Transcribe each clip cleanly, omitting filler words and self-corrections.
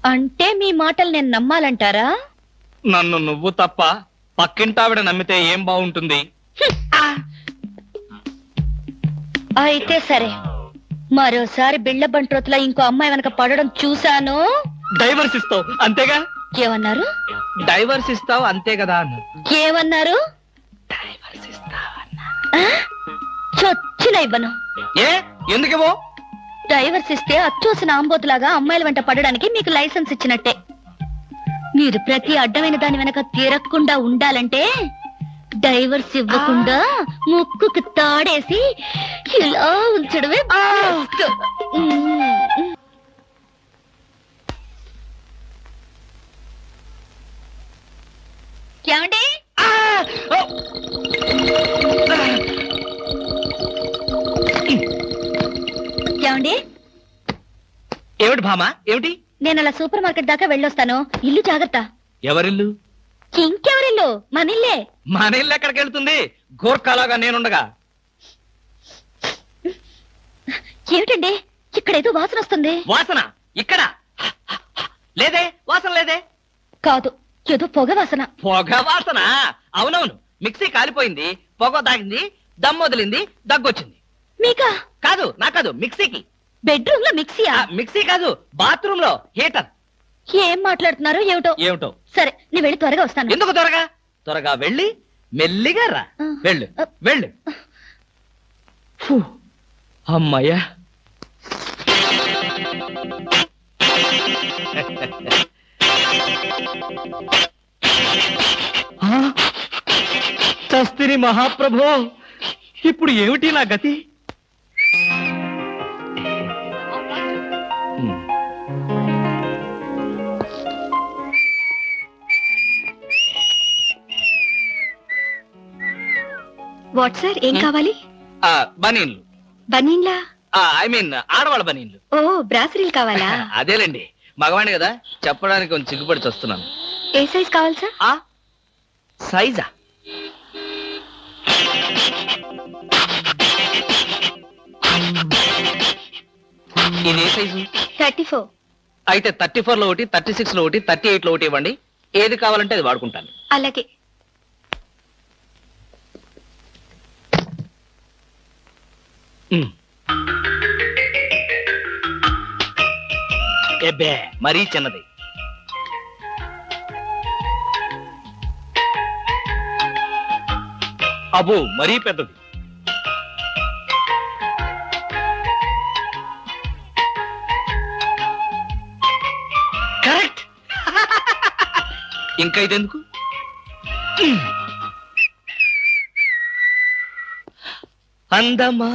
అంటే మీ మాటలు నేను నమ్మాలంటారా? నన్ను నువ్వు తప్ప పక్కింటావిడ నమ్మితే ఏం బాగుంటుంది? అయితే సరే, మరోసారి బిళ్ళ బంట్రోతులా ఇంకో అమ్మాయి వెనక పడడం చూశాను. డైవర్స్ ఇస్తావు అంతేగా? ఏమన్నారు? డైవర్స్ ఇస్తావు అంతే కదా అన్న. ఏమన్నారు? డైవర్స్ ఇస్తావన్నా. చొచ్చిన ఇవ్వను. ఏ ఎందుకేవో? డైవర్స్ ఇస్తే అచ్చూసిన ఆంబోతులాగా అమ్మాయిల వెంట పడడానికి మీకు లైసెన్స్ ఇచ్చినట్టే. మీరు ప్రతి అడ్డమైన దాని వెనక తిరగకుండా ఉండాలంటే డైవర్స్ ఇవ్వకుండా ముక్కుకు తాడేసి ఇలా ఉంచడమే. ఏమండి? ఏమండి? ఏమిటి భామా? ఏమిటి? నేను అలా సూపర్ మార్కెట్ దాకా వెళ్ళొస్తాను. ఇల్లు జాగ్రత్త. ఎవరిల్లు? ఇంకెవరిల్లు? మన ఇల్లే. మన ఇల్లు ఎక్కడికి వెళ్తుంది? గోర్ఖాలాగా నేనుండగా. ఏమిటండి ఇక్కడేదో వాసన వస్తుంది? వాసన ఇక్కడ లేదే. వాసన లేదే. కాదు, ఏదో పొగ వాసన. పొగ వాసన? అవునవును, మిక్సీ కాలిపోయింది, పొగ తాగింది, దమ్ వదిలింది, దగ్గొచ్చింది. మీకా? కాదు, నా కాదు, మిక్సీకి. బెడ్రూమ్ లో మిక్సీయా? మిక్సీ కాదు, బాత్రూమ్ లో హీటర్. ఏం మాట్లాడుతున్నారు ఏమిటో? ఏమిటో? సరే, నేను వెళ్ళి త్వరగా వస్తాను. ఎందుకు త్వరగా? త్వరగా వెళ్ళి మెల్లిగా రా. వెళ్ళు వెళ్ళు. అమ్మయ్యా. చస్తిని మహాప్రభో, ఇప్పుడు ఏమిటి నా గతి? వాట్ సార్, ఏం కావాలి? బనీన్లు. బనీన్లా? ఐ మీన్ ఆడవాళ్ళ బనీన్లు. ఓ, బ్రాసరీలు కావాలా? అదేలేండి, మగవాణి కదా, చెప్పడానికి కొంచెం సిగ్గుపడి వస్తున్నాను. ఏ సైజ్ కావాలి సార్? సైజా? ఇదే సైజు? 34. అయితే 34 లో ఒకటి, 36 లో ఒకటి, 38 లో ఒకటి ఇవ్వండి. ఏది కావాలంటే అది వాడుకుంటాను. అలాగే. ఎబ్బే, మరీ చిన్నది. అబ్బో, మరీ పెద్దది. కరెక్ట్. ఇంకా ఇదెందుకు? అందమా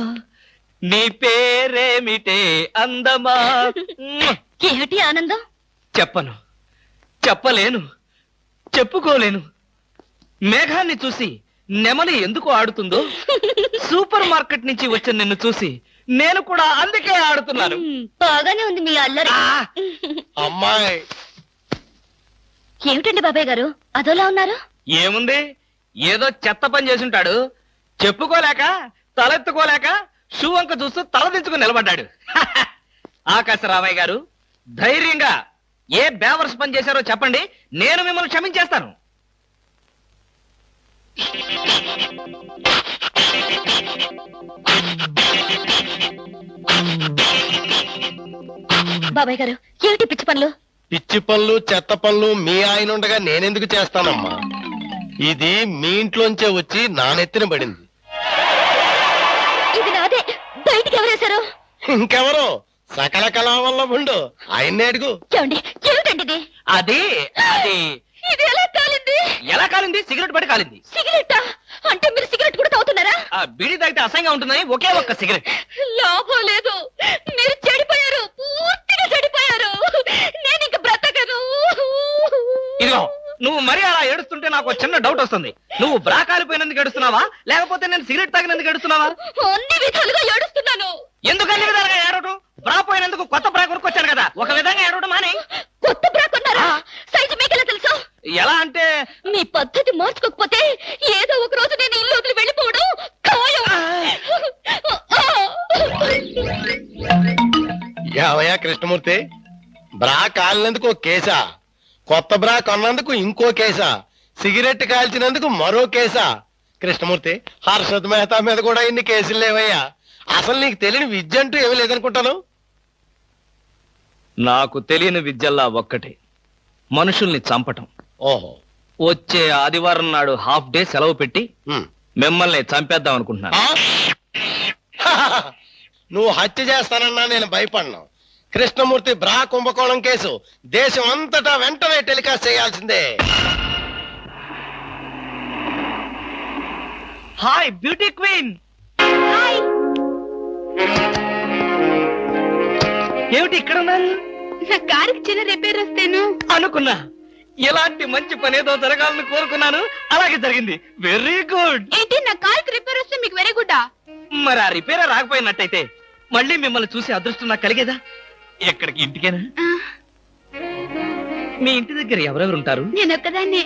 నీ పేరేమిటే అందమా? ఏమిటి ఆనందం? చెప్పను, చెప్పలేను, చెప్పుకోలేను. మేఘాన్ని చూసి నెమలి ఎందుకు ఆడుతుందో, సూపర్ మార్కెట్ నుంచి వచ్చిన నిన్ను చూసి నేను కూడా అందుకే ఆడుతున్నాను. బాగానే ఉంది మీ అల్లరి. అమ్మాయి. ఏమిటండి బాబాయ్ గారు అదోలా ఉన్నారు? ఏముంది, ఏదో చెత్త పని చేసుంటాడు, చెప్పుకోలేక తలెత్తుకోలేక షూ వంక చూస్తూ తలదించుకుని నిలబడ్డాడు. ఆకాశరామయ్య గారు, ధైర్యంగా ఏ బేవర్స్ పని చేశారో చెప్పండి, నేను మిమ్మల్ని క్షమించేస్తాను. బాబాయ్ గారు, ఏమిటి పిచ్చి పనులు? పిచ్చి పనులు చెత్త పనులు మీ ఆయన ఉండగా నేనెందుకు చేస్తానమ్మా? ఇది మీ ఇంట్లోంచే వచ్చి నా నెత్తిన పడింది. ఇది నాదే, బయటికి ఎవరేశారు? ఇంకెవరో సకల కళావల్లభుండు, ఆయన్నే అడుగు. ఏమండి, ఏమిటండి ఇది? అది అది ఇది ఎలా కాలింది? ఎలా కాలింది? సిగరెట్ పడి కాలింది. సిగరెట్టా? అంటే మీరు సిగరెట్ కూడా తాగుతున్నారా? బీడీ తాగితే అసహ్యంగా ఉంటుందని ఒకే ఒక్క సిగరెట్. లాభం లేదు, మీరు చెడిపోయారు, పూర్తిగా చెడిపోయారు. నేను ఇంక బ్రతకను. ఇదిగో, నువ్వు మరీ అలా ఏడుస్తుంటే నాకు చిన్న డౌట్ వస్తుంది. నువ్వు బ్రా కాలిపోయినందుకు ఏడుస్తున్నావా, లేకపోతే నేను సిగరెట్ తాగినందుకు ఏడుస్తున్నావా? అన్ని విధాలుగా ఏడుస్తున్నాను. ఎందుకు అన్ని విధాలుగా ఏడవడం? బ్రా పోయినందుకు కొత్త బ్రా కొనుక్కొచ్చాను కదా, ఒక విధంగా ఏడవడం మాని. కొత్త బ్రా కొన్నారా? సైజు మీకెలా తెలుసు? ఎలా అంటే, మీ పద్ధతి మార్చుకోకపోతే ఏదో ఒక రోజు నేను ఇల్లు వదిలి వెళ్ళిపోవడం ఖాయం. యావయ్యా కృష్ణమూర్తి, బ్రా కాలినందుకు ఒక కేసా, కొత్త బ్రా కొన్నందుకు ఇంకో కేసా, సిగరెట్ కాల్చినందుకు మరో కేసా? కృష్ణమూర్తి, హర్షద్ మెహతా మీద కూడా ఇన్ని కేసులు లేవయ్యా. అసలు నీకు తెలియని విద్య అంటూ ఏమీ లేదనుకుంటాను. నాకు తెలియని విద్యల్లా ఒక్కటే, మనుషుల్ని చంపటం. ఓహో. వచ్చే ఆదివారం నాడు హాఫ్ డే సెలవు పెట్టి ఉమ్. మిమ్మల్ని చంపేద్దాం అనుకుంటున్నాను. నువ్వు హత్య చేస్తానన్నా నేను భయపడను. కృష్ణమూర్తి బ్రా కుంభకోణం కేసు దేశం అంతటా వెంటనే టెలికాస్ట్ చేయాల్సిందే. Hi beauty queen. ఏమిటి ఇక్కడ ఉన్నారు? నా కారుకి చిన్న రిపేర్ వస్తేను అనుకున్నా. ఎలాంటి మంచి పని ఏదో జరగాలని కోరుకున్నాను, అలాగే జరిగింది. Very good. ఏంటి నా కారుకి రిపేర్ వస్తే మీకు వెరీ గుడ్? మరి ఆ రిపేర్ రాకపోయినట్టయితే మళ్ళీ మిమ్మల్ని చూసి అదృష్టం నాకు కలిగేదా? ఎక్కడికి? ఇంటికేనా? మీ ఇంటి దగ్గర ఎవరెవరు ఉంటారు? నేను ఒక్కదాన్నే.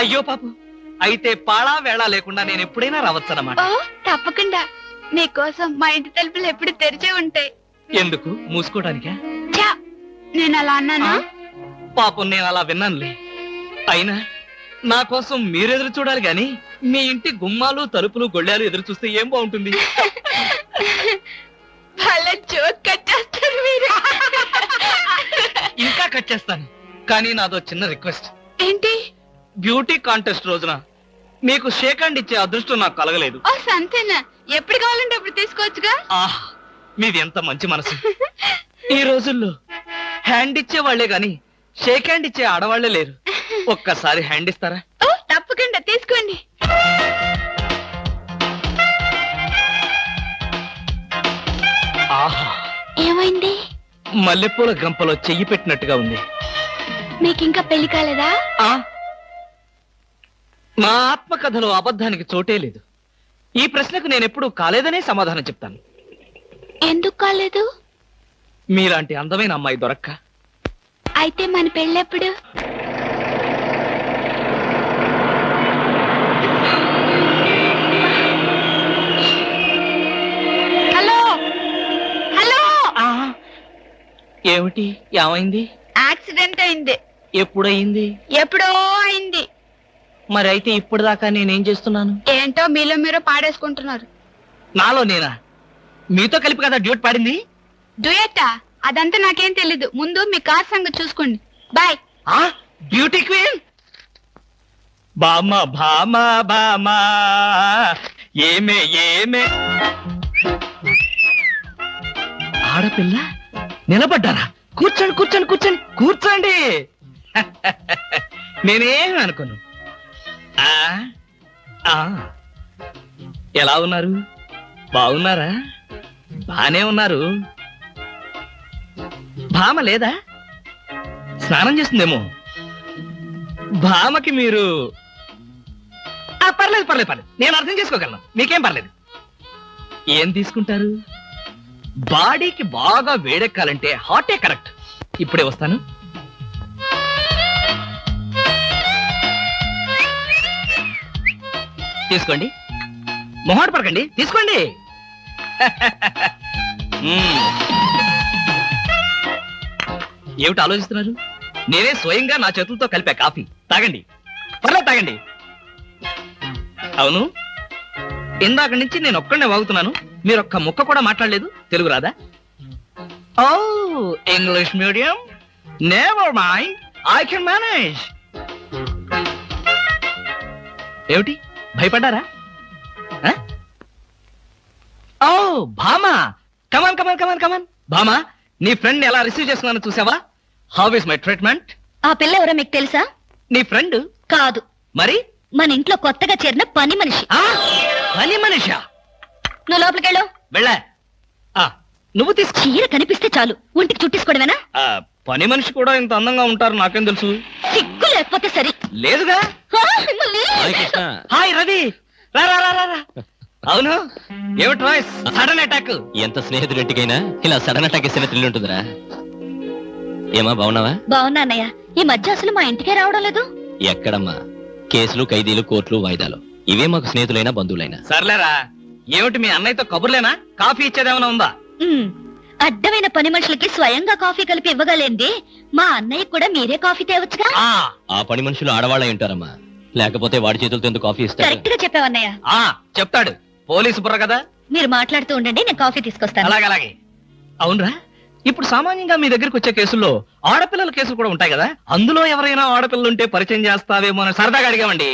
అయ్యో పాపం, అయితే పాళా వేళ లేకుండా నేను ఎప్పుడైనా రావచ్చన్నమాట. ఓ తప్పకుండా. నీకోసం మా ఇంటి తలుపులు ఎప్పుడు తెరిచే ఉంటాయి. ఎందుకు? మూసుకోవడానికా? ఛా, నేను అలా అన్నానా? పాపం, నేను అలా విన్నానులే. అయినా నా కోసం మీరెదురు చూడాలి గాని మీ ఇంటి గుమ్మాలు తలుపులు గొళ్ళాలు ఎదురు చూస్తే ఏం బాగుంటుంది? అలా జోక్ కట్టేస్తారు మీరు. ఇంకా కట్ చేస్తాను, కానీ నాదో చిన్న రిక్వెస్ట్. ఏంటి? బ్యూటీ కాంటెస్ట్ రోజున మీకు షేక్ హ్యాండ్ ఇచ్చే అదృష్టం నాకు కలగలేదు. ఓ సంతేనా? ఎప్పుడు కావాలంటే అప్పుడు తీసుకోవచ్చుగా. ఆహ్, మీది ఎంత మంచి మనసు. ఈ రోజుల్లో హ్యాండ్ ఇచ్చే వాళ్లే గాని షేక్ హ్యాండ్ ఇచ్చే ఆడవాళ్లే లేరు. ఒక్కసారి హ్యాండ్ ఇస్తారా? ఓ తప్పకుండా, తీసుకోండి. ఆహా, ఏమైంది? మల్లెపూల గంపలో చెయ్యి పెట్టినట్టుగా ఉంది. మీకింకా పెళ్లి కాలేదా? ఆ, నా ఆత్మకథలో అబద్ధానికి చోటే లేదు. ఈ ప్రశ్నకు నేనెప్పుడు కాలేదనే సమాధానం చెప్తాను. ఎందుకు కాలేదు? మీలాంటి అందమైన అమ్మాయి దొరక్క. అయితే మన పెళ్ళెప్పుడు? Hello hello. ఏమిటి? ఏమైంది? యాక్సిడెంట్ అయింది. ఎప్పుడయింది? ఎప్పుడో అయింది. మరి అయితే ఇప్పుడు దాకా నేనేం చేస్తున్నాను? ఏంటో మీలో మీరు పాడేసుకుంటున్నారు. నాలో నేనా? మీతో కలిపి కదా డ్యూట్ పాడింది. డ్యూయట్టా? అదంతా నాకేం తెలీదు. ముందు మీ కార్ సంగతి చూసుకోండి. బాయ్. Beauty queen. బామా భామా బామా ఏమే ఏమే. ఆడపిల్ల నిలబడ్డారా? కూర్చోండి కూర్చోండి కూర్చోండి కూర్చోండి. నేనేం అనుకోను. ఎలా ఉన్నారు? బాగున్నారా? బానే ఉన్నారు. భామ లేదా? స్నానం చేస్తుందేమో. భామకి మీరు పర్లేదు పర్లేదు పర్లేదు, నేను అర్థం చేసుకోగలను. మీకేం పర్లేదు. ఏం తీసుకుంటారు? బాడీకి బాగా వేడెక్కాలంటే హాటే కరెక్ట్. ఇప్పుడే వస్తాను. తీసుకోండి, మొహాట పడకండి, తీసుకోండి. ఏమిటి ఆలోచిస్తున్నారు? నేనే స్వయంగా నా చేతులతో కలిపా కాఫీ. తాగండి, పర్లేదు తాగండి. అవును, ఇందాక నుంచి నేను ఒక్కడనే వాగుతున్నాను. మీరు ఒక్క ముక్క కూడా మాట్లాడలేదు. తెలుగు రాదా? ఓ, English medium. Never mind, I can manage. ఏమిటి, భయపడ్డారా? ఓ భామా, కమాన్ కమాన్ కమాన్ కమాన్. భామా, నీ ఫ్రెండ్ ఎలా రిసీవ్ చేస్తున్నానో చూసావా? How is my treatment? ఆ పిల్ల ఎవరో మీకు తెలుసా? నీ ఫ్రెండ్ కాదు. మరి? మన ఇంట్లో కొత్తగా చేరిన పని మనిషి. పని మనిషా? నువ్వు లోపలికెళ్ళు. వెళ్ళా. నువ్వు తీసుకో. చీర కనిపిస్తే చాలు ఒంటికి చుట్టేసుకోవడమేనా? పని మనిషి కూడా ఇంత అందంగా ఉంటారు నాకేం తెలుసు. సిగ్గు లేకపోతే సరే. లేదుగా. హాయ్ రవి, రా రా రా రా. అవును, ఏమిటి వాయిస్? Sudden attack. ఎంత స్నేహితుడింటికైనా ఇలా సడన్ అటాక్ ఇస్తే థ్రిల్ ఉంటుందిరా. ఏమా, బాగున్నావా? బాగున్నా అన్నయ్య. ఈ మధ్య అసలు మా ఇంటికే రావడం లేదు. ఎక్కడమ్మా, కేసులు, ఖైదీలు, కోర్టులు, వాయిదాలు, ఇవే మాకు స్నేహితులైనా బంధువులైనా. సర్లేరా. ఏమిటి మీ అన్నయ్యతో కబుర్లేనా? కాఫీ ఇచ్చేదేమైనా ఉందా? అడ్డమైన పని మనుషులకి స్వయంగా కాఫీ కలిపి ఇవ్వగలేంది మా అన్నయ్య కూడా మీరే కాఫీ తేవచ్చుగా. ఆ పని మనుషులు ఆడవాళ్ళై ఉంటారమ్మా, లేకపోతే వాడి చేతులతో ఎందుకు కాఫీ ఇస్తారు? కరెక్ట్ గా చెప్పావన్నయ్య. చెప్తాడు, పోలీసు బుర్ర కదా. మీరు మాట్లాడుతూ ఉండండి, నేను కాఫీ తీసుకొస్తాను. అలాగే. అవునరా, ఇప్పుడు సామాన్యంగా మీ దగ్గరికి వచ్చే కేసుల్లో ఆడపిల్లల కేసులు కూడా ఉంటాయి కదా, అందులో ఎవరైనా ఆడపిల్లలు ఉంటే పరిచయం చేస్తావేమో అని సరదాగా అడిగామండి.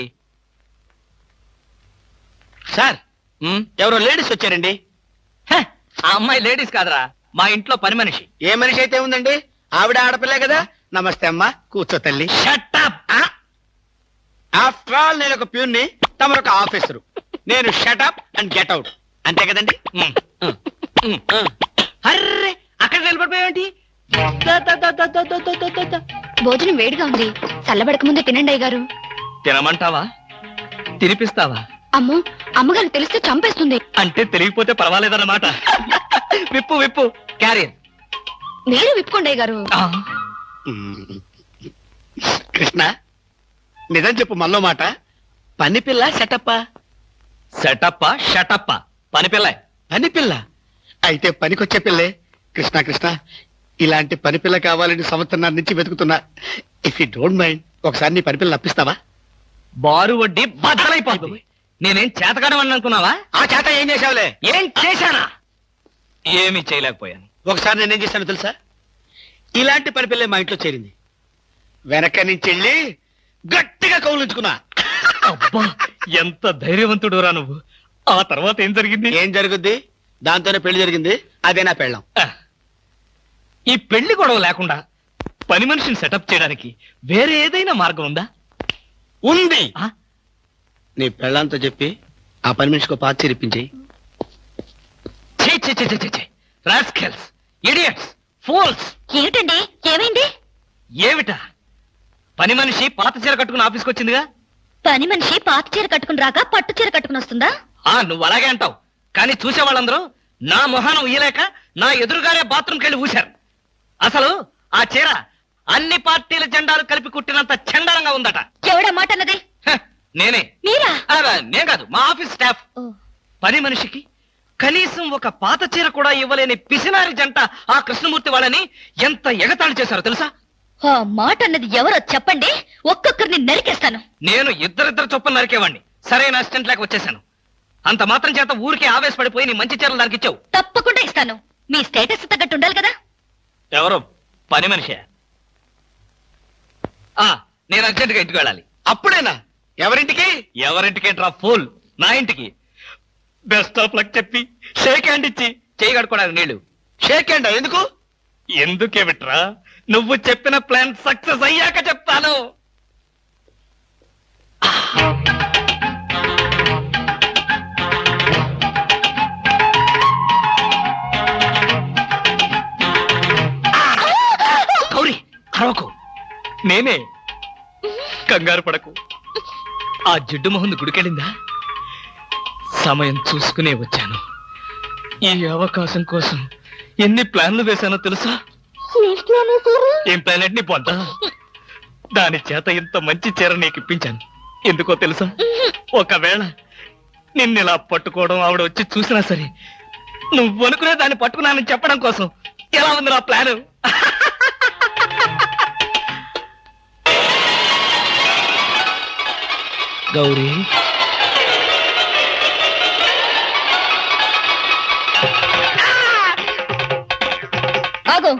సార్, ఎవరో లేడీస్ వచ్చారండి. ఆ అమ్మాయి లేడీస్ కాదురా, మా ఇంట్లో పని మనిషి. ఏ మనిషి అయితే ఉందండి, ఆవిడ ఆడపిల్లే కదా. నమస్తే అమ్మా, కూర్చో తల్లి. ఆఫ్టర్ ఆల్ నేను ఒక ప్యూన్ని, తమరొక ఆఫీసరు. నేను షటప్ అండ్ గెట్ అవుట్, అంతే కదండి. అర్రే, అక్కడ నిలబడిపోయావేంటి? భోజనం వేడిగా ఉంది, చల్లబడక ముందే తినండి అయ్యగారు. తినమంటావా, తినిపిస్తావా? అమ్మో, అమ్మగారు తెలిస్తే చంపేస్తుంది. అంటే తెలియకపోతే పర్వాలేదన్నమాట. విప్పు విప్పు క్యారియర్. మీరు విప్పుకోండి అయ్యగారు. కృష్ణ, నిజం చెప్పు, మనలో మాట. పని పిల్ల సెటప్పా? సెటప్పా షటప్పా? పని పిల్ల. పని పిల్ల అయితే పనికొచ్చే పిల్లే. కృష్ణ కృష్ణ, ఇలాంటి పని పిల్ల కావాలని సంవత్సరం నుంచి వెతుకుతున్నా. ఇఫ్ యూ డోంట్ మైండ్, ఒకసారి నీ పని పిల్ల అప్పిస్తావా? బారు వడ్డీ బద్దలైపోతుంది. నేనేం చేతకాడమని అనుకున్నావా? ఆ చేత ఏం చేసావులే? ఏం చేశానా? ఏమీ చేయలేకపోయాను. ఒకసారి నేనేం చేశాను తెలుసా? ఇలాంటి పని పిల్లే మా ఇంట్లో చేరింది. వెనక నుంచి వెళ్ళి గట్టిగా కౌలించుకున్నా. అబ్బా, ఎంత ధైర్యవంతుడు రా నువ్వు. ఆ తర్వాత ఏం జరిగింది? ఏం జరుగుద్ది? దాంతోనే పెళ్లి జరిగింది. అదే నా పెళ్ళం. ఈ పెళ్లి గొడవ లేకుండా పని మనిషిని సెటప్ చేయడానికి వేరే ఏదైనా మార్గం ఉందా? ఉంది. నీ పెళ్ళంతో చెప్పి ఆ పని మనిషికి పాత చేరిపించేయి. Rascals, idiots, fools. ఏమిటండి, ఏమైంది? ఏమిటా? పని మనిషి పాత చీర కట్టుకుని ఆఫీస్కి వచ్చిందిగా. పని మనిషి పాత చీర కట్టుకుని రాక పట్టు చీర కట్టుకుని వస్తుందా? నువ్వు అలాగే అంటావు, కానీ చూసే వాళ్ళందరూ నా మొహానం ఊయలేక నా ఎదురుగానే బాత్రూమ్కి వెళ్ళి ఊశారు. అసలు ఆ చీర అన్ని పార్టీల జెండాలు కలిపి కుట్టినంత చండాలంగా ఉందట. ఎవడా మాట అన్నది? నేనే. మీరా? నేను కాదు, మా ఆఫీస్ స్టాఫ్. పని మనిషికి కనీసం ఒక పాత చీర కూడా ఇవ్వలేని పిసినారి జంట ఆ కృష్ణమూర్తి వాళ్ళని ఎంత ఎగతాళి చేశారో తెలుసా? ఆ మాట అన్నది ఎవరో చెప్పండి, ఒక్కొక్కరిని నరికేస్తాను. నేను ఇద్దరిద్దరు చొప్పున నరికేవాడిని. సరైన అసిస్టెంట్ లేక వచ్చేసాను. అంత మాత్రం చేత ఊరికే ఆవేశపడిపోయి నీ మంచి చీరలు దానికి ఇచ్చావు. తప్పకుండా ఇస్తాను. మీ స్టేటస్ తగ్గట్టు ఉండాలి కదా. ఎవరో పని మనిషి. నేను అర్జెంటుగా ఇంటికి వెళ్ళాలి. అప్పుడేనా? ఎవరింటికి? ఎవరింటికేంట్రా ఫూల్, నా ఇంటికి. బెస్ట్ ఆఫ్ లక్ చెప్పి షేక్ హ్యాండ్ ఇచ్చి చేయి కడుకోవడానికి నీళ్లు. షేక్ హ్యాండ్ ఎందుకు? ఎందుకేమిట్రా, నువ్వు చెప్పిన ప్లాన్ సక్సెస్ అయ్యాక చెప్తాను. గౌరీ, అరవకు. నేనే. కంగారు పడకు. ఆ జిడ్డు మొహంది గుడికెళ్ళిందా? సమయం చూసుకునే వచ్చాను. ఈ అవకాశం కోసం ఎన్ని ప్లాన్లు వేశానో తెలుసా? ఏం ప్లాన్ అంటే నీ పొద్ద. దాని చేత ఇంత మంచి చీర నీకు ఇప్పించాను. ఎందుకో తెలుసా? ఒకవేళ నిన్నిలా పట్టుకోవడం ఆవిడ వచ్చి చూసినా సరే నువ్వు అనుకునే దాన్ని పట్టుకున్నానని చెప్పడం కోసం. ఎలా ఉంది నా ప్లాను? గౌరీ, ఆగు.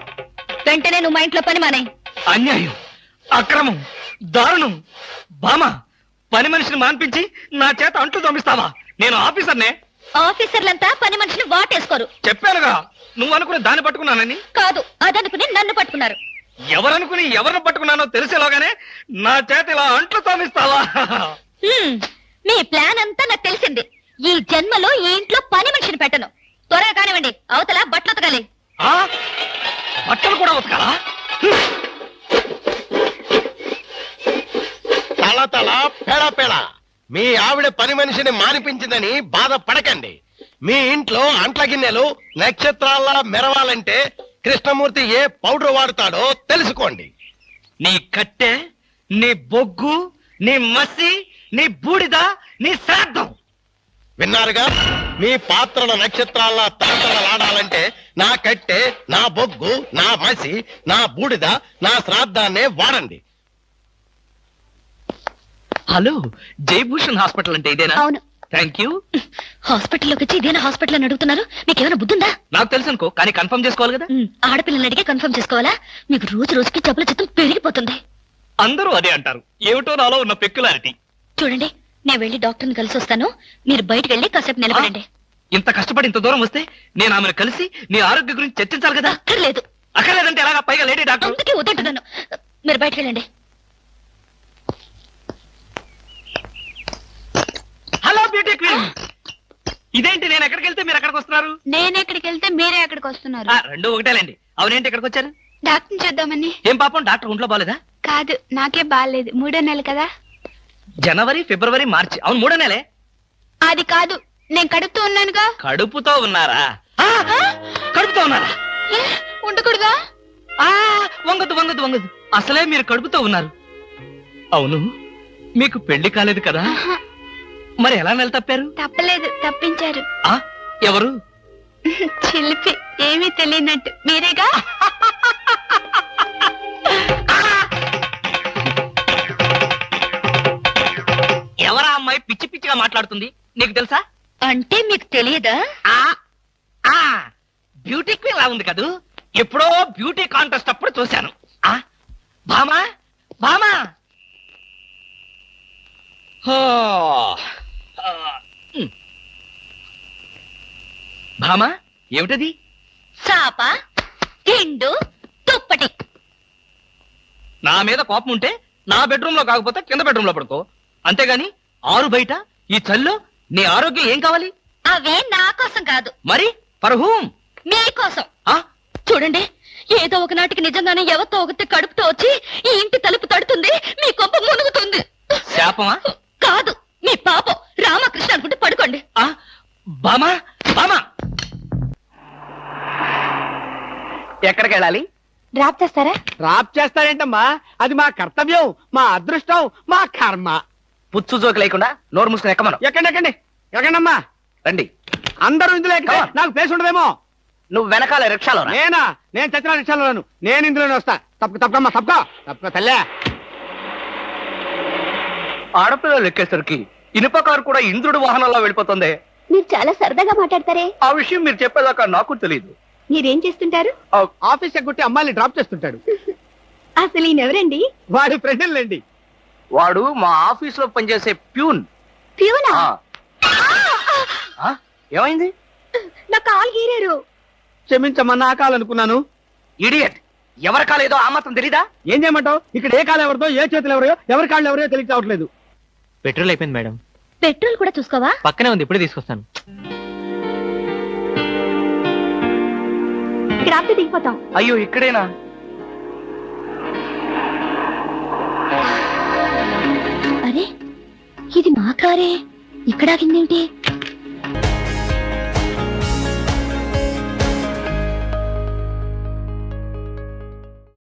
వెంటనే నువ్వు మా ఇంట్లో పని మానే. అన్యాయం, అక్రమం, దారుణం. బామా, పని మనిషిని మాన్పించి నా చేత అంట్లు తోమిస్తావా? నేను ఆఫీసర్నే. ఆఫీసర్లంతా పని మనిషిని వాటేసుకోరు. చెప్పానుగా, నువ్వు అనుకుని దాన్ని పట్టుకున్నానని. కాదు, అదనుకుని నన్ను పట్టుకున్నారు. ఎవరనుకుని ఎవరిని పట్టుకున్నానో తెలిసేలోగానే నా చేత ఇలా అంట్లు తోమిస్తావా? మీ ప్లాన్ అంతా నాకు తెలిసింది. ఈ జన్మలో ఈ ఇంట్లో పని మనిషిని పెట్టను. త్వరగా కానివ్వండి, అవతల బట్టలు ఉతకాలి. బట్టలు కూడా ఉతకాలా? తల తల పెడ పెడ. మీ ఆవిడ పని మనిషిని మానిపించిందని బాధపడకండి. మీ ఇంట్లో అంట్ల గిన్నెలు నక్షత్రాల్లా మెరవాలంటే కృష్ణమూర్తి ఏ పౌడర్ వాడతాడో తెలుసుకోండి. నీ కట్టె, నీ బొగ్గు, నీ మసి, నీ బూడిద, నీ శ్రాద్ధం విన్నారుగా? మీ పాత్రల నక్షత్రాల్లా తలతలలాడాలంటే నా కట్టె, నా బొగ్గు, నా మసి, నా బూడిద, నా శ్రాద్ధాన్నే వాడండి. హలో, జయభూషణ్ హాస్పిటల్ అంటే ఇదేనా? అవును. Thank you. హాస్పిటల్లోకి వచ్చి ఇదేనా హాస్పిటల్ అని అడుగుతున్నారు? మీకేమైనా బుద్ధుందా? నాకు తెలుసు అనుకో, కానీ కన్ఫర్మ్ చేసుకోవాలి కదా. ఆడపిల్లల్ని అడిగే కన్ఫర్మ్ చేసుకోవాలా? మీకు రోజు రోజుకి జబ్బుల చిత్తం పెరిగిపోతుంది. అందరూ అదే అంటారు. ఏమిటో నాలో ఉన్న పెక్యులారిటీ. చూడండి, నేను వెళ్ళి డాక్టర్ని కలిసి వస్తాను. మీరు బయటకు వెళ్ళి కాసేపు నిలబడండి. ఇంత కష్టపడి ఇంత దూరం వస్తే నేను ఆమెను కలిసి నీ ఆరోగ్య గురించి చర్చించాలి కదా. అక్కర్లేదు. అక్కర్లేదంటే ఎలాగా? పైగా లేడీ డాక్టర్. అందుకే వద్దంటున్నాను. మీరు బయటకు వెళ్ళండి. హలో బ్యూటీ క్వీన్, ఇదేంటి నేను ఎక్కడికి వెళ్తే మీరు ఎక్కడికి వస్తున్నారు? నేను ఎక్కడికి వెళ్తే మీరే ఎక్కడికి వస్తున్నారు? రెండు ఒకటేలేండి. అవునేంటి ఇక్కడికి వచ్చారు? డాక్టర్ చూద్దామని. ఏం పాపం, డాక్టర్ ఒంట్లో బాలేదా? కాదు, నాకే బాగాలేదు. 3వ నెల కదా. జనవరి, ఫిబ్రవరి, మార్చి. అవును, 3వ నెలే. అది కాదు, నేను కడుపుతూ ఉన్నానుగా. కడుపుతో ఉన్నారా? కడుపుతో ఉన్నారా? ఏ, ఉండకూడదా? వంగదు వంగదు వంగదు. అసలే మీరు కడుపుతో ఉన్నారు. అవును, మీకు పెళ్లి కాలేదు కదా? ఆహా, మరి ఎలా నెల తప్పారు? తప్పలేదు, తప్పించారు. ఎవరు? చిలిపి, ఏమీ తెలియనట్టు. మీరేగా? ఎవరా అమ్మాయి పిచ్చి పిచ్చిగా మాట్లాడుతుంది? నీకు తెలుసా? అంటే మీకు తెలియదా? బ్యూటీ క్వీన్ లా ఉంది కదూ. ఎప్పుడో బ్యూటీ కాంటెస్ట్ అప్పుడు చూశాను. భామా, భామా. భామా, ఏమిటది? చాప, తిండు, దుప్పటి. నా మీద కోపం ఉంటే నా బెడ్రూమ్ లో కాకపోతే కింద బెడ్రూమ్ లో పడుకో. అంతేగాని ఆరు బయట ఈ చల్లో నీ ఆరోగ్యం ఏం కావాలి? అవే నా కోసం కాదు. మరి ఫర్ హూమ్? మీకోసం. చూడండి, ఏదో ఒకనాటికి నిజంగానే ఎవరితో ఒకటి కడుపుతో వచ్చి ఈ ఇంటి తలుపు తడుతుంది, మీ కొంప మునుగుతుంది. శాపమా? కాదు, మీ పాపం. రామకృష్ణ అనుకుంటే పడుకోండి. బామా, బామా, ఎక్కడికి వెళ్ళాలి? డ్రాప్ చేస్తారా? డ్రాప్ చేస్తారేంటమ్మా? అది మా కర్తవ్యం, మా అదృష్టం, మా కర్మ. పుచ్చు జోకి లేకుండా నోరు మూసుకుని ఎక్కమను. ఎక్కండి ఎక్కండి ఎక్కండమ్మా. రండి. అందరూ ఇందులో ఎక్కితే నాకు ప్లేస్ ఉండదేమో. నువ్వు వెనకాల రిక్షాలో రా. నేనా? నేను చచ్చిన రిక్షాలోను. నేను ఇందులోనే వస్తా. తప్పకమ్మా, తప్పక తల్లే. ఆడపిల్లలు ఎక్కేసరికి ఇనుప కారు కూడా ఇంద్రుడి వాహనంలో వెళ్ళిపోతుంది. మీరు చాలా సరదాగా మాట్లాడతారే. ఆ విషయం మీరు చెప్పేదాకా నాకు తెలియదు. మీరేం చేస్తుంటారు? ఆఫీస్ ఎగ్గొట్టి అమ్మాయిని డ్రాప్ చేస్తుంటాడు. అసలు ఈయనెవరండి? వాడి ఫ్రెండ్లండి. వాడు మా ఆఫీస్ లో పనిచేసే ప్యూన్. ప్యూనా? ఏమైంది? నా కాలు గీరారు. క్షమించమ్మా, నా కాలనుకున్నాను. ఇడియట్, ఎవరి కాలేదో ఆ మాత్రం తెలీదా? ఏం చేయమంటావు? ఇక్కడ ఏ కాలు ఎవరితో, ఏ చేతులు ఎవరో, ఎవరి కాళ్ళు ఎవరో తెలియక రావట్లేదు. పెట్రోల్ అయిపోయింది మేడం. పెట్రోల్ కూడా చూసుకోవా? పక్కనే ఉంది, ఇప్పుడే తీసుకొస్తాను. ఇక్కడ ఆపితే దిగిపోతాం. అయ్యో, ఇక్కడేనా? అరే, ఇది మా కారే. ఇక్కడ ఆగిందేంటి?